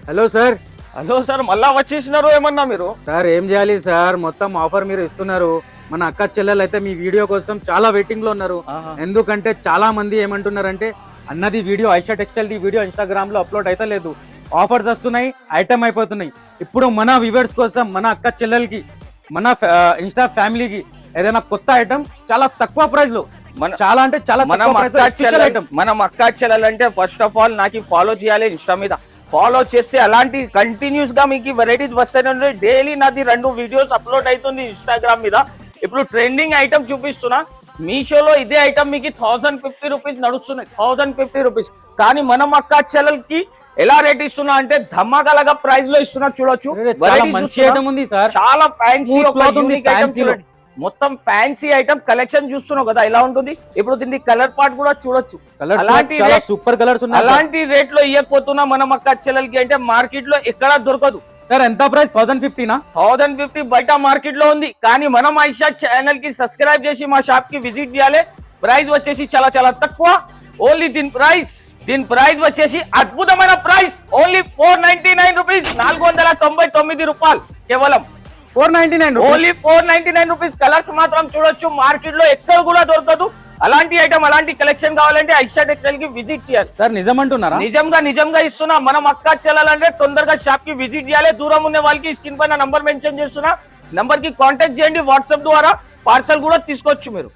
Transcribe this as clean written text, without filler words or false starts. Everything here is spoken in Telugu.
Hello sir. హలో సార్, మళ్ళా వచ్చేసినారు ఏమన్నా మీరు? సార్ ఏం చేయాలి సార్, మొత్తం ఆఫర్ మీరు ఇస్తున్నారు. మన అక్క చెల్లెలు అయితే మీ వీడియో కోసం చాలా వెయిటింగ్ లో ఉన్నారు. ఎందుకంటే చాలా మంది ఏమంటున్నారంటే అన్నది video Aisha textile the video Instagram లో అప్లోడ్ అయితే లేదు, ఆఫర్స్ వస్తున్నాయి, ఐటమ్ అయిపోతున్నాయి. ఇప్పుడు మన వ్యూవర్స్ కోసం, మన అక్క చెల్లెలకి, మన ఇన్స్టా ఫ్యామిలీకి ఏదైనా కొత్త ఐటమ్ చాలా తక్కువ ప్రైస్ లో, చాలా అంటే చాలా మనం అక్క చెల్లెలంటే ఫస్ట్ ఆఫ్ ఆల్ నాకు ఫాలో చేయాలి. ఇన్స్టా మీద ఫాలో చేస్తే అలాంటి కంటిన్యూస్ గా మీకు వెరైటీస్ వస్తాయి. డైలీ నాది 2 వీడియోస్ అప్లోడ్ అవుతుంది ఇన్స్టాగ్రామ్ మీద. ఇప్పుడు ట్రెండింగ్ ఐటమ్ చూపిస్తున్నా. మీషోలో ఇదే ఐటమ్ మీకు 1050 రూపీస్ నడుస్తున్నాయి, 1050 రూపీస్. కానీ మనం అక్క చెల్లెలకి ఎలా రేట్ ఇస్తున్నా అంటే ధమాకాలుగా ప్రైస్ లో ఇస్తున్నా. చూడొచ్చు, చాలా ఫ్యాన్సీ, మొత్తం ఫ్యాన్సీ ఐటమ్ కలెక్షన్ చూస్తున్నావు కదా ఎలా ఉంటుంది. ఇప్పుడు దీనికి కలర్ పార్ట్ కూడా చూడొచ్చు. సూపర్ కలర్స్ ఉన్నాయి. అలాంటి రేట్ లో ఇవ్వకపోతున్నా మనం అక్క చెల్లెలకి అంటే మార్కెట్ లో ఎక్కడా దొరకదు. సార్ ఎంత ప్రైస్? 1050 1050 బయట మార్కెట్ లో ఉంది. కానీ మనం ఐషా ఛానల్ కి సబ్స్క్రైబ్ చేసి మా షాప్ కి విజిట్ చేయాలి. ప్రైస్ వచ్చేసి చాలా చాలా తక్కువ. ఓన్లీ దీని ప్రైస్ వచ్చేసి అద్భుతమైన ప్రైస్. ఓన్లీ 499 రూపీస్, 499 రూపాయలు కేవలం. 499 ఓన్లీ 499 రూపీస్. కలర్స్ మాత్రం చూడొచ్చు, మార్కెట్ లో ఎక్కడ కూడా దొరకదు. అలాంటి ఐటమ్, అలాంటి కలెక్షన్ కావాలంటే ఐషా టెక్స్టైల్ కి విజిట్ చేయాలి. సార్ నిజమంటున్నారా? నిజంగా ఇస్తున్నా. మనం అక్క చెల్లాలంటే తొందరగా షాప్ కి విజిట్ చేయాలి. దూరం ఉన్న వాళ్ళకి స్క్రీన్ పైన నంబర్ మెన్షన్ చేస్తున్నా, నంబర్ కి కాంటాక్ట్ చేయండి. వాట్సాప్ ద్వారా పార్సల్ కూడా తీసుకోవచ్చు మీరు.